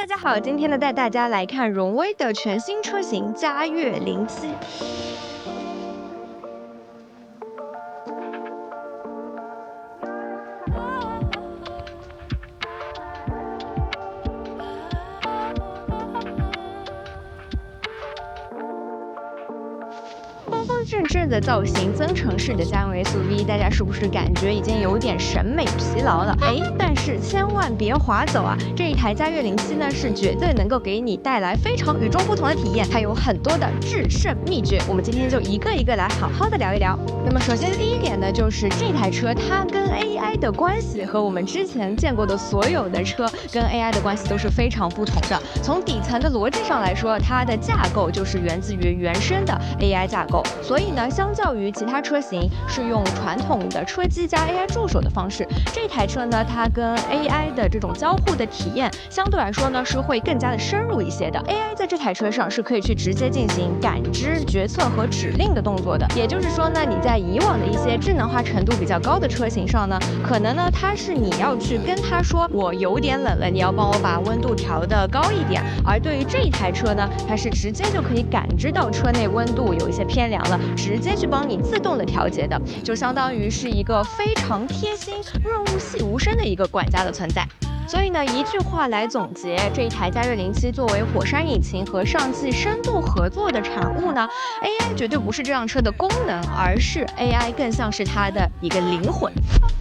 大家好，今天呢帶大家來看榮威的全新車型嘉悅07。方方正正的造型，增程式的家用 SUV， 大家是不是感覺已經有點審美疲勞了？但是千萬別滑走啊！這一台嘉悅07呢，是絕對能夠給你帶來非常與眾不同的體驗，還有很多的制勝秘訣。我們今天就一個一個來好好的聊一聊。那麼首先第一點呢，就是這台車它跟 AI 的關係和我們之前見過的所有的車跟 AI 的關係都是非常不同的。從底層的邏輯上來說，它的架構就是源自於原生的 AI 架構。所以呢，相較於其他車型是用傳統的車機加 AI 助手的方式，這台車呢，它跟 AI 的這種交互的體驗相對來說呢是會更加的深入一些的。AI 在這台車上是可以去直接進行感知、決策和指令的動作的。也就是說呢，你在以往的一些智能化程度比較高的車型上呢，可能呢它是你要去跟它說我有點冷了，你要幫我把溫度調得高一點。而對於這一台車呢，它是直接就可以感知到車內溫度有一些偏涼了，直接去幫你自動的調節的，就相當於是一個非常貼心、潤物細無聲的一個管家的存在。所以呢，一句話來總結，這一台嘉悅07作為火山引擎和上汽深度合作的產物呢 ，AI 絕對不是這輛車的功能，而是 AI 更像是它的一個靈魂。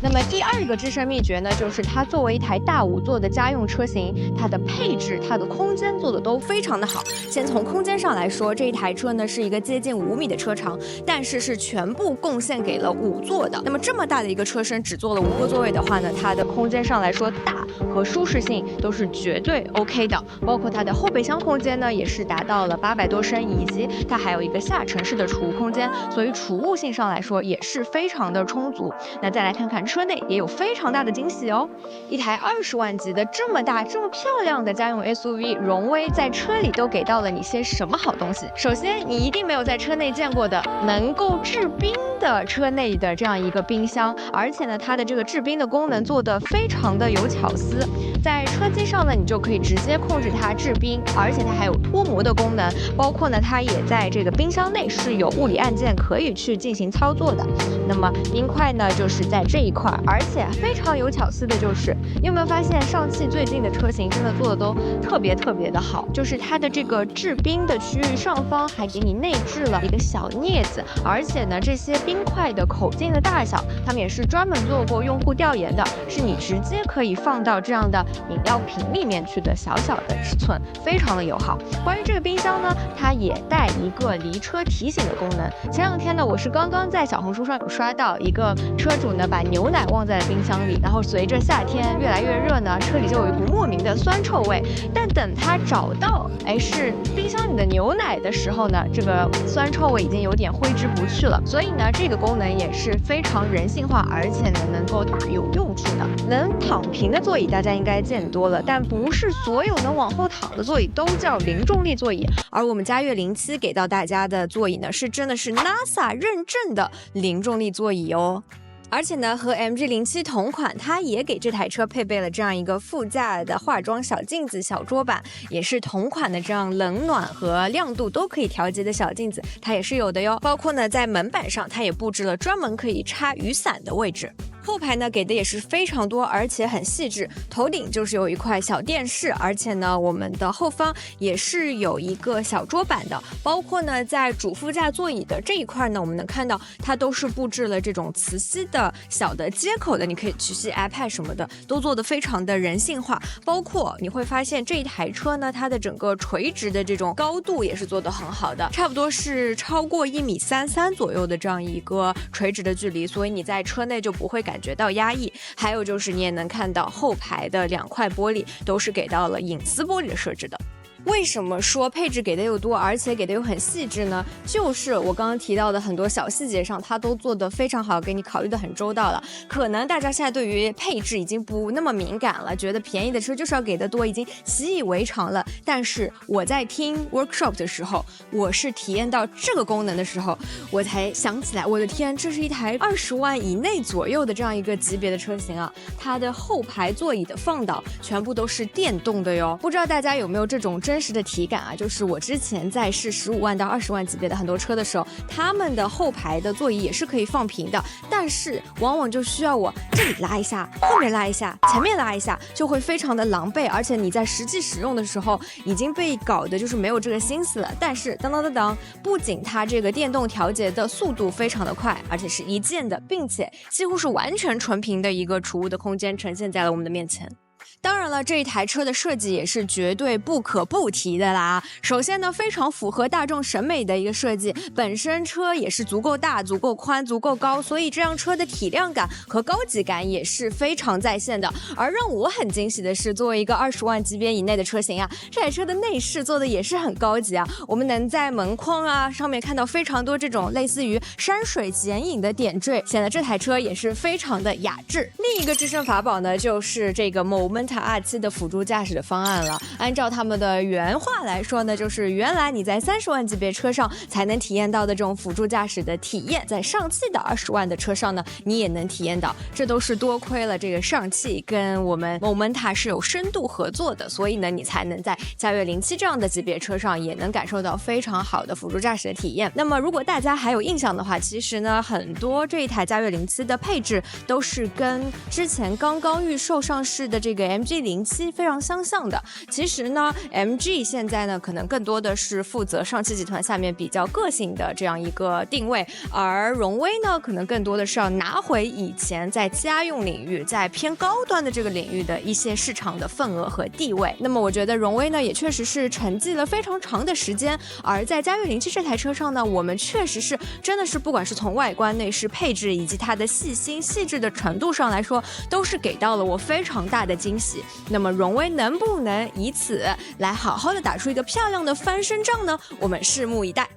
那麼第二個制勝秘訣呢，就是它作為一台大5座的家用車型，它的配置、它的空間做的都非常的好。先從空間上來說，這一台車呢是一個接近5米的車長，但是是全部貢獻給了5座的。那麼這麼大的一個車身，只做了5個座位的話呢，它的空間上來說大和舒適性都是絕对 OK 的。包括它的後備箱空間呢，也是達到了800多升，以及它還有一個下沉式的儲物空間，所以儲物性上來說也是非常的充足。那再來看看車內也有非常大的驚喜哦，一台20萬級的這麼大、這麼漂亮的家用 SUV， 榮威在車裡都給到了你些什麼好東西？首先，你一定沒有在車內見過的能夠制冰的車內的這樣一個冰箱，而且呢，它的這個制冰的功能做得非常的有巧思。在車機上呢，你就可以直接控制它制冰，而且它還有脱模的功能，包括呢，它也在这個冰箱內是有物理按鍵可以去進行操作的。那麼冰塊呢，就是在這一塊，而且非常有巧思的就是，你有沒有發現上汽最近的車型真的做的都特別的好？就是它的這個制冰的區域上方還給你內置了一個小鑷子，而且呢，這些冰塊的口徑的大小，他们也是專门做過用戶調研的，是你直接可以放到這樣的飲料瓶裡面去的小小的尺寸，非常的友好。關於這個冰箱呢，它也帶一個離車提醒的功能。前兩天呢，我是剛剛在小紅書上有刷到一個車主呢，把牛奶忘在了冰箱裡，然後隨着夏天越來越熱呢，車裡就有一股莫名的酸臭味。但等他找到是冰箱裡的牛奶的時候呢，這個酸臭味已經有點揮之不去了。所以呢，這個功能也是非常人性化，而且呢能夠大有用處的。能躺平的座椅大家應該見多了，但不是所有能往後躺的座椅都叫零重力座椅。而我們嘉悅07給到大家的座椅呢，是真的是 NASA 認證的零重力座椅哦。而且呢，和 MG07 同款，它也給這台車配備了這樣一個副駕的化妝小鏡子、小桌板，也是同款的這樣冷暖和亮度都可以調節的小鏡子，它也是有的喲。包括呢，在門板上，它也布置了專門可以插雨傘的位置。後排呢給的也是非常多，而且很細緻。頭頂就是有一塊小電視，而且呢，我們的後方也是有一個小桌板的。包括呢，在主副駕座椅的這一塊呢，我們能看到它都是布置了這種磁吸的小的接口的，你可以去吸 iPad 什麼的，都做得非常的人性化。包括你會發現這一台車呢，它的整個垂直的這種高度也是做得很好的，差不多是超過1.33米左右的這樣一個垂直的距離，所以你在車內就不會感覺到壓抑。還有就是你也能看到後排的2塊玻璃都是給到了隱私玻璃的設置的。為什麼說配置給的又多，而且給的又很細緻呢？就是我剛剛提到的很多小細節上，它都做得非常好，給你考慮得很周到了。可能大家现在对於配置已經不那麼敏感了，覺得便宜的車就是要給的多，已經習以為常了。但是我在聽 workshop 的時候，我是體驗到這個功能的時候，我才想起來，我的天，這是一台20萬以內左右的這樣一個級別的車型啊！它的後排座椅的放倒全部都是電動的喲。不知道大家有沒有這種真實的體感啊？就是我之前在試15萬到20萬級別的很多車的時候，他們的後排的座椅也是可以放平的，但是往往就需要我這裡拉一下，後面拉一下，前面拉一下，就會非常的狼狽，而且你在實際使用的時候已經被搞得就是沒有這個心思了。但是當當當當，不僅它這個電動調節的速度非常的快，而且是一鍵的，並且幾乎是完全純平的一個儲物的空間呈現在了我們的面前。当然了，這一台車的設計也是絕對不可不提的啦。首先呢，非常符合大眾審美的一個設計，本身車也是足夠大、足夠寬、足夠高，所以這輛車的體量感和高級感也是非常在線的。而讓我很驚喜的是，作為一個20萬級別以內的車型啊，這台車的內飾做的也是很高級啊。我們能在門框啊上面看到非常多這種類似於山水剪影的點綴，顯得這台車也是非常的雅致。另一個制勝法寶呢，就是這個Momenta R7的輔助駕駛的方案了。按照他們的原話來說呢，就是原來你在30萬級別車上才能體驗到的這種輔助駕駛的體驗，在上汽的20萬的車上呢，你也能體驗到。這都是多虧了這個上汽跟我們 Momenta 是有深度合作的，所以呢，你才能在嘉悦07這樣的級別車上也能感受到非常好的輔助駕駛的體驗。那麼如果大家還有印象的話，其實呢，很多這一台嘉悦07的配置都是跟之前剛剛預售上市的這個 MG07非常相像的。其實呢 MG 現在呢可能更多的是負責上汽集团下面比較個性的這樣一個定位，而榮威呢可能更多的是要拿回以前在家用領域在偏高端的這個領域的一些市場的份額和地位。那麼我覺得榮威呢也確實是沉寂了非常長的時間，而在嘉悦07這台車上呢，我們確實是真的是不管是從外觀內飾配置以及它的細心細緻的程度上來說，都是給到了我非常大的驚喜。那麼榮威能不能以此來好好的打出一個漂亮的翻身仗呢？我們拭目以待。